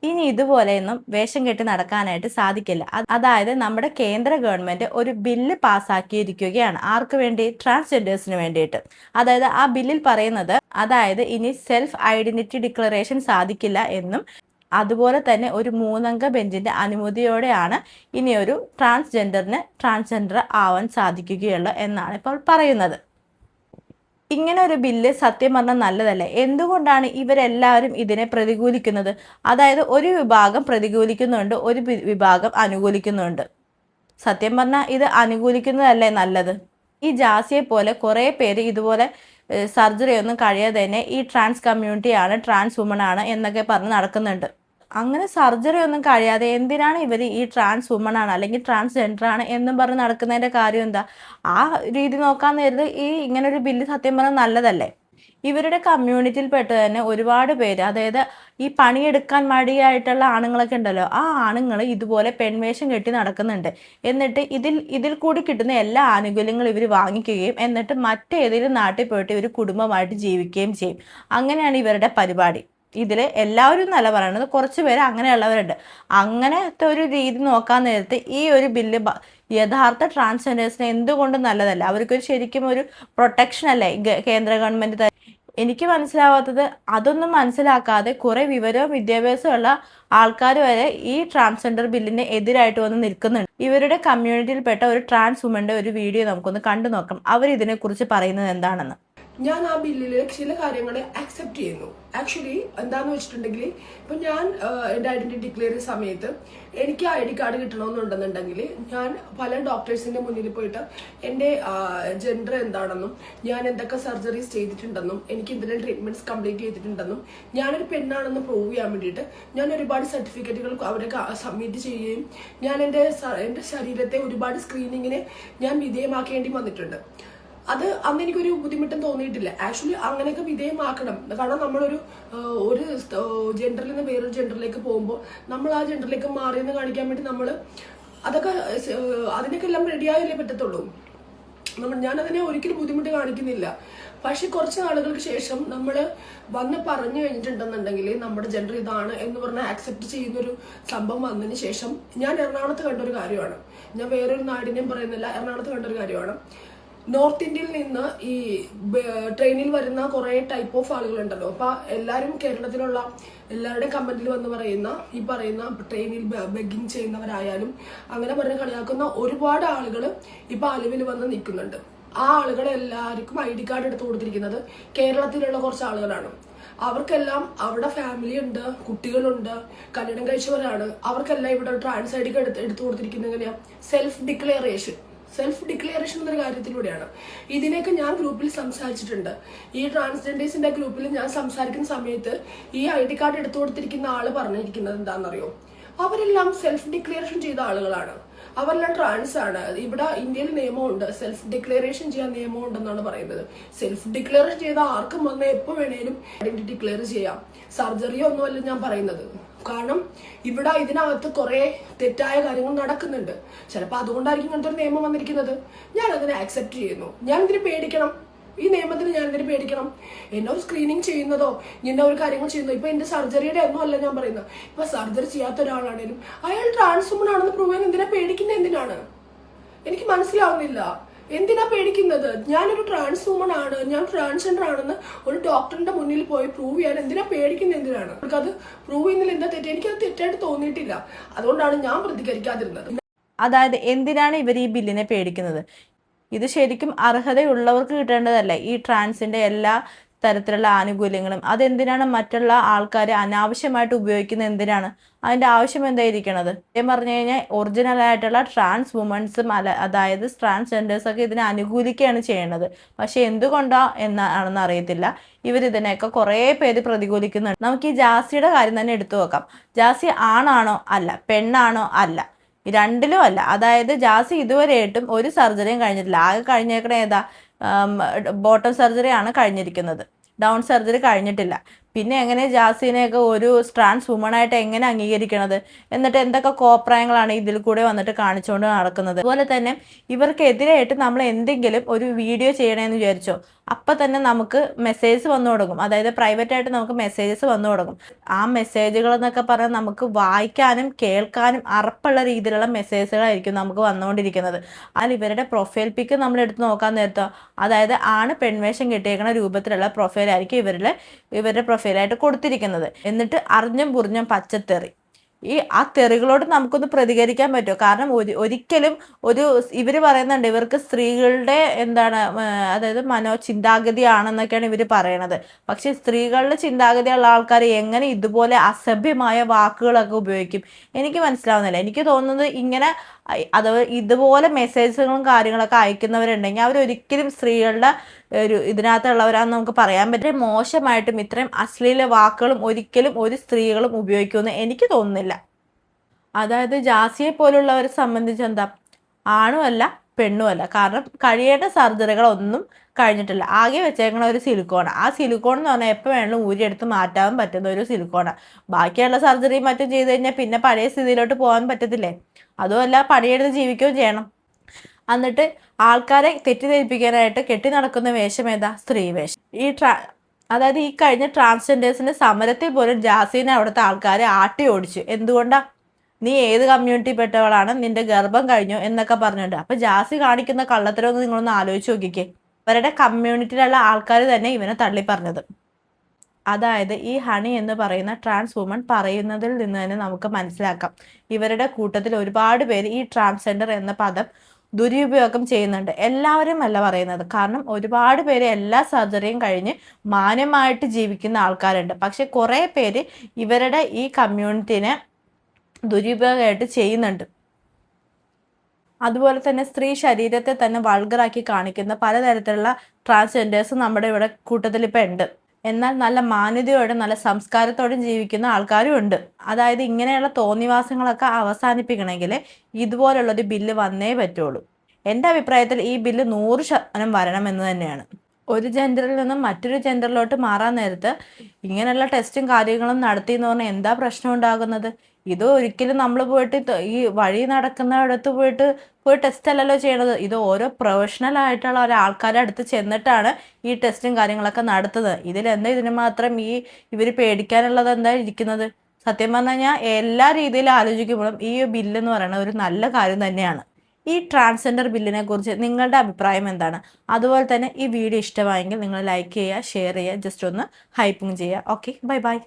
ഇനി ഇതുപോലെയൊന്നും വേഷം കെട്ടി നടക്കാനായിട്ട് സാധിക്കില്ല. അതായത് നമ്മുടെ കേന്ദ്ര ഗവൺമെന്റ് ഒരു ബില്ല് പാസ്സാക്കിയിരിക്കുകയാണ്. ആർക്ക് വേണ്ടി? ട്രാൻസ്ജെൻഡേഴ്സിന് വേണ്ടിയിട്ട്. അതായത് ആ ബില്ലിൽ പറയുന്നത് അതായത് ഇനി സെൽഫ് ഐഡന്റിറ്റി ഡിക്ലറേഷൻ സാധിക്കില്ല എന്നും അതുപോലെ തന്നെ ഒരു 3 അംഗ ബെഞ്ചിന്റെ അനുമതിയോടെയാണ് ഇനി ഒരു ട്രാൻസ്ജെൻഡറിന് ട്രാൻസ്ജെൻഡർ ആവാൻ സാധിക്കുകയുള്ളൂ എന്നാണ് ഇപ്പോൾ പറയുന്നത്. ഇങ്ങനെ ഒരു ബില്ല് സത്യം പറഞ്ഞാൽ നല്ലതല്ലേ? എന്തുകൊണ്ടാണ് ഇവരെല്ലാവരും ഇതിനെ പ്രതികൂലിക്കുന്നത്? അതായത് ഒരു വിഭാഗം പ്രതികൂലിക്കുന്നുണ്ട്, ഒരു വിഭാഗം അനുകൂലിക്കുന്നുണ്ട്. സത്യം പറഞ്ഞാൽ ഇത് അനുകൂലിക്കുന്നതല്ലേ നല്ലത്? ഈ ജാസിയെ പോലെ കുറേ പേര് ഇതുപോലെ സർജറി ഒന്നും കഴിയാതെ തന്നെ ഈ ട്രാൻസ് കമ്മ്യൂണിറ്റിയാണ്, ട്രാൻസ് വുമൺ ആണ് എന്നൊക്കെ പറഞ്ഞ് നടക്കുന്നുണ്ട്. അങ്ങനെ സർജറി ഒന്നും കഴിയാതെ എന്തിനാണ് ഇവർ ഈ ട്രാൻസ് വുമൺ ആണ് അല്ലെങ്കിൽ ട്രാൻസ്ജെൻഡർ ആണ് എന്നും പറഞ്ഞ് നടക്കുന്നതിൻ്റെ കാര്യം എന്താ? ആ രീതി നോക്കാൻ നേരത്ത് ഇങ്ങനൊരു ബില്ല് സത്യം പറഞ്ഞാൽ നല്ലതല്ലേ? ഇവരുടെ കമ്മ്യൂണിറ്റിയിൽപ്പെട്ട് തന്നെ ഒരുപാട് പേര്, അതായത് ഈ പണിയെടുക്കാൻ മടിയായിട്ടുള്ള ആണുങ്ങളൊക്കെ ഉണ്ടല്ലോ, ആ ആണുങ്ങൾ ഇതുപോലെ പെൺവേഷം കെട്ടി നടക്കുന്നുണ്ട്. എന്നിട്ട് ഇതിൽ കൂടി കിട്ടുന്ന എല്ലാ ആനുകൂല്യങ്ങളും ഇവർ വാങ്ങിക്കുകയും എന്നിട്ട് മറ്റേതെങ്കിലും നാട്ടിൽ പോയിട്ട് ഇവർ കുടുംബമായിട്ട് ജീവിക്കുകയും ചെയ്യും. അങ്ങനെയാണ് ഇവരുടെ പരിപാടി. ഇതിൽ എല്ലാവരും എന്നല്ല പറയുന്നത്, കുറച്ച് പേര് അങ്ങനെയുള്ളവരുണ്ട്. അങ്ങനത്തെ ഒരു രീതി നോക്കാൻ നേരത്ത് ഈ ഒരു ബില്ല് യഥാർത്ഥ ട്രാൻസ്ജെൻഡേഴ്സിന് എന്തുകൊണ്ടും നല്ലതല്ല. അവർക്കൊരു ശരിക്കും ഒരു പ്രൊട്ടക്ഷൻ അല്ലേ കേന്ദ്ര ഗവൺമെൻറ്. എനിക്ക് മനസ്സിലാവാത്തത് അതൊന്നും മനസ്സിലാക്കാതെ കുറേ വിവരവും വിദ്യാഭ്യാസമുള്ള ആൾക്കാർ വരെ ഈ ട്രാൻസ്ജെൻഡർ ബില്ലിന് എതിരായിട്ട് വന്ന് നിൽക്കുന്നുണ്ട്. ഇവരുടെ കമ്മ്യൂണിറ്റിയിൽപ്പെട്ട ഒരു ട്രാൻസ് വുമന്റെ ഒരു വീഡിയോ നമുക്കൊന്ന് കണ്ടു നോക്കാം, അവരിതിനെക്കുറിച്ച് പറയുന്നത് എന്താണെന്ന്. ഞാൻ ആ ബില്ലില് ചില കാര്യങ്ങൾ അക്സെപ്റ്റ് ചെയ്യുന്നു. ആക്ച്വലി എന്താന്ന് വെച്ചിട്ടുണ്ടെങ്കിൽ ഇപ്പൊ ഞാൻ എൻ്റെ ഐഡന്റിറ്റി ഡിക്ലെയർ ചെയ്യുന്ന സമയത്ത് എനിക്ക് ID കാർഡ് കിട്ടണമെന്നുണ്ടെന്നുണ്ടെങ്കിൽ ഞാൻ പല ഡോക്ടേഴ്സിന്റെ മുന്നിൽ പോയിട്ട് എൻ്റെ ജെൻഡർ എന്താണെന്നും ഞാൻ എന്തൊക്കെ സർജറീസ് ചെയ്തിട്ടുണ്ടെന്നും എനിക്ക് എന്തെങ്കിലും ട്രീറ്റ്മെന്റ്സ് കംപ്ലീറ്റ് ചെയ്തിട്ടുണ്ടെന്നും ഞാനൊരു പെണ്ണാണെന്ന് പ്രൂവ് ചെയ്യാൻ വേണ്ടിയിട്ട് ഞാൻ ഒരുപാട് സർട്ടിഫിക്കറ്റുകൾ അവരെ സബ്മിറ്റ് ചെയ്യുകയും ഞാൻ എൻ്റെ ശരീരത്തെ ഒരുപാട് സ്ക്രീനിങ്ങിന് ഞാൻ വിധേയമാക്കേണ്ടി വന്നിട്ടുണ്ട്. അത് അന്ന് എനിക്കൊരു ബുദ്ധിമുട്ടും തോന്നിയിട്ടില്ല. ആക്ച്വലി അങ്ങനെയൊക്കെ വിധേയമാക്കണം. കാരണം നമ്മളൊരു ജെൻഡറിൽ നിന്ന് വേറൊരു ജെൻഡറിലേക്ക് പോകുമ്പോൾ നമ്മൾ ആ ജെൻഡറിലേക്ക് മാറിയെന്ന് കാണിക്കാൻ വേണ്ടി നമ്മൾ അതിനൊക്കെ എല്ലാം റെഡിയായാലേ പറ്റത്തുള്ളൂ. ഞാനതിനെ ഒരിക്കലും ബുദ്ധിമുട്ട് കാണിക്കുന്നില്ല. പക്ഷെ കുറച്ച് നാളുകൾക്ക് ശേഷം നമ്മൾ വന്ന് പറഞ്ഞു കഴിഞ്ഞിട്ടുണ്ടെന്നുണ്ടെങ്കിൽ നമ്മുടെ ജെൻഡർ ഇതാണ് എന്ന് പറഞ്ഞാൽ ആക്സെപ്റ്റ് ചെയ്യുന്നൊരു സംഭവം വന്നതിന് ശേഷം ഞാൻ എറണാകുളത്ത് കണ്ടൊരു കാര്യമാണ്. ഞാൻ വേറൊരു നാടിനെയും പറയുന്നില്ല, എറണാകുളത്ത് കണ്ടൊരു കാര്യമാണ്. നോർത്ത് ഇന്ത്യയിൽ നിന്ന് ഈ ട്രെയിനിൽ വരുന്ന കുറെ ടൈപ്പ് ഓഫ് ആളുകളുണ്ടല്ലോ. അപ്പൊ എല്ലാവരും കേരളത്തിലുള്ള എല്ലാവരുടെയും കമന്റിൽ വന്ന് ഈ പറയുന്ന ട്രെയിനിൽ ബെഗിങ് ചെയ്യുന്നവരായാലും അങ്ങനെ പറഞ്ഞ് കളിയാക്കുന്ന ഒരുപാട് ആളുകൾ ഇപ്പൊ അലവിൽ വന്ന് നിൽക്കുന്നുണ്ട്. ആ ആളുകളെ എല്ലാവർക്കും ID കാർഡ് എടുത്തു കൊടുത്തിരിക്കുന്നത് കേരളത്തിലുള്ള കുറച്ച് ആളുകളാണ്. അവർക്കെല്ലാം അവിടെ ഫാമിലി ഉണ്ട്, കുട്ടികളുണ്ട്, കല്യാണം കഴിച്ചവരാണ്. അവർക്കെല്ലാം ഇവിടെ ട്രാൻസ് ID എടുത്തു കൊടുത്തിരിക്കുന്നത് എങ്ങനെയാ? സെൽഫ് ഡിക്ലറേഷൻ എന്നൊരു കാര്യത്തിലൂടെയാണ്. ഇതിനൊക്കെ ഞാൻ ഗ്രൂപ്പിൽ സംസാരിച്ചിട്ടുണ്ട്. ഈ ട്രാൻസ്ജെൻഡേഴ്സിന്റെ ഗ്രൂപ്പിൽ ഞാൻ സംസാരിക്കുന്ന സമയത്ത് ഈ ID കാർഡ് എടുത്തു കൊടുത്തിരിക്കുന്ന ആള് പറഞ്ഞിരിക്കുന്നത് എന്താണെന്നറിയോ? അവരെല്ലാം സെൽഫ് ഡിക്ലറേഷൻ ചെയ്ത ആളുകളാണ്, അവരെല്ലാം ട്രാൻസ് ആണ്. ഇവിടെ ഇന്ത്യയിൽ നിയമമുണ്ട്, സെൽഫ് ഡിക്ലറേഷൻ ചെയ്യാൻ നിയമമുണ്ടെന്നാണ് പറയുന്നത്. സെൽഫ് ഡിക്ലറേഷൻ ചെയ്ത ആർക്കും വന്ന് എപ്പോൾ വേണേലും ഐഡന്റിറ്റി ഡിക്ലെയർ ചെയ്യാം. സർജറി ഒന്നുമല്ല ഞാൻ പറയുന്നത്. കാരണം ഇവിടെ ഇതിനകത്ത് കുറെ തെറ്റായ കാര്യങ്ങൾ നടക്കുന്നുണ്ട്. ചിലപ്പോൾ അതുകൊണ്ടായിരിക്കും ഇങ്ങനത്തെ ഒരു നിയമം വന്നിരിക്കുന്നത്. ഞാൻ അതിനെ ആക്സെപ്റ്റ് ചെയ്യുന്നു. ഞാൻ ഇതിന് പേടിക്കണം? ഈ നിയമത്തിന് ഞാൻ ഇതിന് പേടിക്കണം? എന്നെ ഒരു സ്ക്രീനിങ് ചെയ്യുന്നതോ ഇന്ന ഒരു കാര്യങ്ങൾ ചെയ്യുന്നതോ ഇപ്പൊ എന്റെ സർജറിയുടെ ഒന്നും അല്ല ഞാൻ പറയുന്നത്. ഇപ്പൊ സർജറി ചെയ്യാത്ത ഒരാളാണേലും അയാൾ ട്രാൻസ് വുമൺ ആണെന്ന് പ്രൂവ് ചെയ്യാൻ എന്തിനാ പേടിക്കുന്നത്? എന്തിനാണ്? എനിക്ക് മനസ്സിലാവുന്നില്ല. എന്തിനാ പേടിക്കുന്നത്? ഞാനൊരു ട്രാൻസ് വുമൺ ആണ്, ഞാൻ ട്രാൻസ്ജെൻഡർ ആണെന്ന് ഒരു ഡോക്ടറിന്റെ മുന്നിൽ പോയി പ്രൂവ് ചെയ്യാൻ എന്തിനാ പേടിക്കുന്നത്? എന്തിനാണ്? അത് പ്രൂവ് ചെയ്യുന്നതിൽ എന്താ തെറ്റ്? എനിക്കത് തെറ്റായിട്ട് തോന്നിയിട്ടില്ല. അതുകൊണ്ടാണ് ഞാൻ പ്രതികരിക്കാതിരുന്നത്. അതായത് എന്തിനാണ് ഇവർ ഈ ബില്ലിനെ പേടിക്കുന്നത്? ഇത് ശരിക്കും അർഹതയുള്ളവർക്ക് കിട്ടേണ്ടതല്ലേ ഈ ട്രാൻസിന്റെ എല്ലാ തരത്തിലുള്ള ആനുകൂല്യങ്ങളും? അതെന്തിനാണ് മറ്റുള്ള ആൾക്കാർ അനാവശ്യമായിട്ട് ഉപയോഗിക്കുന്നത്? എന്തിനാണ്? അതിൻ്റെ ആവശ്യം എന്തായിരിക്കണത്? പറഞ്ഞു കഴിഞ്ഞാൽ ഒറിജിനൽ ആയിട്ടുള്ള ട്രാൻസ് വുമൻസും അതായത് ട്രാൻസ്ജെൻഡേഴ്സൊക്കെ ഇതിനെ അനുകൂലിക്കുകയാണ് ചെയ്യണത്. പക്ഷെ എന്തുകൊണ്ടാ എന്നാണെന്ന് അറിയത്തില്ല, ഇവരിതിനെയൊക്കെ കുറേ പേര് പ്രതികൂലിക്കുന്നുണ്ട്. നമുക്ക് ഈ ജാസിയുടെ കാര്യം തന്നെ എടുത്തു നോക്കാം. ജാസി ആണാണോ? അല്ല. പെണ്ണാണോ? അല്ല. രണ്ടിലും അല്ല. അതായത് ജാസി ഇതുവരെയായിട്ടും ഒരു സർജറിയും കഴിഞ്ഞിട്ടില്ല. ആകെ കഴിഞ്ഞേക്കണ ഏതാ? ബോട്ടം സർജറി ആണ് കഴിഞ്ഞിരിക്കുന്നത്, ഡൗൺ സർജറി കഴിഞ്ഞിട്ടില്ല. പിന്നെ എങ്ങനെ ജാസിനെയൊക്കെ ഒരു ട്രാൻസ് വുമണായിട്ട് എങ്ങനെ അംഗീകരിക്കണത്? എന്നിട്ട് എന്തൊക്കെ കോപ്രായങ്ങളാണ് ഇതിൽ കൂടെ വന്നിട്ട് കാണിച്ചുകൊണ്ട് നടക്കുന്നത്? അതുപോലെ തന്നെ ഇവർക്കെതിരായിട്ട് നമ്മൾ എന്തെങ്കിലും ഒരു വീഡിയോ ചെയ്യണമെന്ന് വിചാരിച്ചോ, അപ്പം തന്നെ നമുക്ക് മെസ്സേജസ് വന്നു തുടങ്ങും. അതായത് പ്രൈവറ്റായിട്ട് നമുക്ക് മെസ്സേജസ് വന്നു തുടങ്ങും. ആ മെസ്സേജുകൾ എന്നൊക്കെ പറഞ്ഞാൽ നമുക്ക് വായിക്കാനും കേൾക്കാനും അറപ്പുള്ള രീതിയിലുള്ള മെസ്സേജുകളായിരിക്കും നമുക്ക് വന്നുകൊണ്ടിരിക്കുന്നത്. അതിൽ ഇവരുടെ പ്രൊഫൈൽ പിക്ക് നമ്മൾ എടുത്ത് നോക്കാൻ നേരത്തോ, അതായത് ആണ് പെൺവേഷം കെട്ടിയേക്കുന്ന രൂപത്തിലുള്ള പ്രൊഫൈലായിരിക്കും ഇവരുടെ പ്രൊഫൈലായിട്ട് കൊടുത്തിരിക്കുന്നത്. എന്നിട്ട് അറിഞ്ഞും പുറിഞ്ഞും പച്ചത്തെറി. ആ തെറികളോട് നമുക്കൊന്ന് പ്രതികരിക്കാൻ പറ്റുമോ? കാരണം ഒരിക്കലും ഇവർ പറയുന്നുണ്ട് ഇവർക്ക് സ്ത്രീകളുടെ അതായത് ചിന്താഗതിയാണെന്നൊക്കെയാണ് ഇവർ പറയണത്. പക്ഷെ സ്ത്രീകളുടെ ചിന്താഗതിയുള്ള ആൾക്കാർ എങ്ങനെ ഇതുപോലെ അസഭ്യമായ വാക്കുകളൊക്കെ ഉപയോഗിക്കും? എനിക്ക് മനസ്സിലാവുന്നില്ല. എനിക്ക് തോന്നുന്നത് ഇങ്ങനെ ഇതുപോലെ മെസ്സേജുകളും കാര്യങ്ങളൊക്കെ അയക്കുന്നവരുണ്ടെങ്കിൽ അവരൊരിക്കലും സ്ത്രീകളുടെ ഇതിനകത്തുള്ളവരാണെന്ന് നമുക്ക് പറയാൻ പറ്റും. മോശമായിട്ടും ഇത്രയും അശ്ലീല വാക്കുകളും ഒരിക്കലും ഒരു സ്ത്രീകളും ഉപയോഗിക്കുമെന്ന് എനിക്ക് തോന്നുന്നില്ല. അതായത് ജാസിയെ പോലുള്ളവരെ സംബന്ധിച്ച് ആണുമല്ല പെണ്ണുമല്ല. കാരണം കഴിയേണ്ട സർജറികളൊന്നും കഴിഞ്ഞിട്ടില്ല. ആകെ വെച്ചേക്കണ ഒരു സിലിക്കോണാണ്. ആ സിലിക്കോൺ എന്ന് പറഞ്ഞാൽ എപ്പോൾ വേണമെങ്കിലും ഊരിയെടുത്ത് മാറ്റാൻ പറ്റുന്ന ഒരു സിലിക്കോണാണ്. ബാക്കിയുള്ള സർജറിയും മറ്റും ചെയ്ത് കഴിഞ്ഞാൽ പിന്നെ പഴയ സ്ഥിതിയിലോട്ട് പോകാൻ പറ്റത്തില്ലേ? അതുമല്ല പണിയെടുത്ത് ജീവിക്കുകയും ചെയ്യണം. എന്നിട്ട് ആൾക്കാരെ തെറ്റിദ്ധരിപ്പിക്കാനായിട്ട് കെട്ടി നടക്കുന്ന വേഷം ഏതാ? സ്ത്രീ വേഷം. അതായത് ഈ കഴിഞ്ഞ ട്രാൻസ്ജെൻഡേഴ്സിന്റെ സമരത്തിൽ പോലും ജാസീനെ അവിടുത്തെ ആൾക്കാരെ ആട്ടി ഓടിച്ചു. എന്തുകൊണ്ടാ? നീ ഏത് കമ്മ്യൂണിറ്റി പെട്ടവളാണ്, നിന്റെ ഗർഭം കഴിഞ്ഞു എന്നൊക്കെ പറഞ്ഞിട്ടുണ്ട്. അപ്പൊ ജാസി കാണിക്കുന്ന കള്ളത്തരമൊന്നും നിങ്ങളൊന്ന് ആലോചിച്ച് നോക്കിക്കേ. അവരുടെ കമ്മ്യൂണിറ്റിയിലുള്ള ആൾക്കാർ തന്നെ ഇവനെ തള്ളി പറഞ്ഞത്. അതായത് ഈ ഹണി എന്ന് പറയുന്ന ട്രാൻസ് വുമൺ പറയുന്നതിൽ നിന്ന് തന്നെ നമുക്ക് മനസ്സിലാക്കാം ഇവരുടെ കൂട്ടത്തിൽ ഒരുപാട് പേര് ഈ ട്രാൻസ്ജെൻഡർ എന്ന പദം ദുരുപയോഗം ചെയ്യുന്നുണ്ട്. എല്ലാവരും അല്ല പറയുന്നത്. കാരണം ഒരുപാട് പേര് എല്ലാ സർജറിയും കഴിഞ്ഞ് മാന്യമായിട്ട് ജീവിക്കുന്ന ആൾക്കാരുണ്ട്. പക്ഷെ കുറേ പേര് ഇവരുടെ ഈ കമ്മ്യൂണിറ്റിനെ ദുരുപയോഗമായിട്ട് ചെയ്യുന്നുണ്ട്. അതുപോലെ തന്നെ സ്ത്രീ ശരീരത്തെ തന്നെ വൾഗറാക്കി കാണിക്കുന്ന പലതരത്തിലുള്ള ട്രാൻസ്ജെൻഡേഴ്സ് നമ്മുടെ ഇവിടെ കൂട്ടത്തിൽ ഇപ്പം ഉണ്ട്. എന്നാൽ നല്ല മാന്യതയോടെ നല്ല സംസ്കാരത്തോടും ജീവിക്കുന്ന ആൾക്കാരും ഉണ്ട്. അതായത് ഇങ്ങനെയുള്ള തോന്നിവാസങ്ങളൊക്കെ അവസാനിപ്പിക്കണമെങ്കിൽ ഇതുപോലുള്ളൊരു ബില്ല് വന്നേ പറ്റുള്ളൂ. എൻ്റെ അഭിപ്രായത്തിൽ ഈ ബില്ല് 100% വരണമെന്ന് തന്നെയാണ്. ഒരു ജെൻഡറിൽ നിന്നും മറ്റൊരു ജെൻഡറിലോട്ട് മാറാൻ നേരത്ത് ഇങ്ങനെയുള്ള ടെസ്റ്റും കാര്യങ്ങളും നടത്തി എന്ന് പറഞ്ഞാൽ എന്താ പ്രശ്നം ഉണ്ടാകുന്നത്? ഇത് ഒരിക്കലും നമ്മൾ പോയിട്ട് ഈ വഴി നടക്കുന്നിടത്ത് പോയി ടെസ്റ്റ് അല്ലല്ലോ ചെയ്യണത്. ഇത് ഓരോ പ്രൊഫഷണൽ ആയിട്ടുള്ള ഒരാൾക്കാരുടെ അടുത്ത് ചെന്നിട്ടാണ് ഈ ടെസ്റ്റും കാര്യങ്ങളൊക്കെ നടത്തുന്നത്. ഇതിലെന്താ ഇതിന് മാത്രം ഇവർ പേടിക്കാനുള്ളത് എന്താ ഇരിക്കുന്നത്? സത്യം പറഞ്ഞു കഴിഞ്ഞാൽ എല്ലാ രീതിയിലും ആലോചിക്കുമ്പോഴും ഈ ബില്ലെന്ന് പറയുന്നത് ഒരു നല്ല കാര്യം തന്നെയാണ്. ഈ ട്രാൻസ്ജെൻഡർ ബില്ലിനെ കുറിച്ച് നിങ്ങളുടെ അഭിപ്രായം എന്താണ്? അതുപോലെ തന്നെ ഈ വീഡിയോ ഇഷ്ടമായെങ്കിൽ നിങ്ങൾ ലൈക്ക് ചെയ്യുക, ഷെയർ ചെയ്യുക, ജസ്റ്റ് ഒന്ന് ഹൈപ്പിങ് ചെയ്യുക. Okay, bye bye.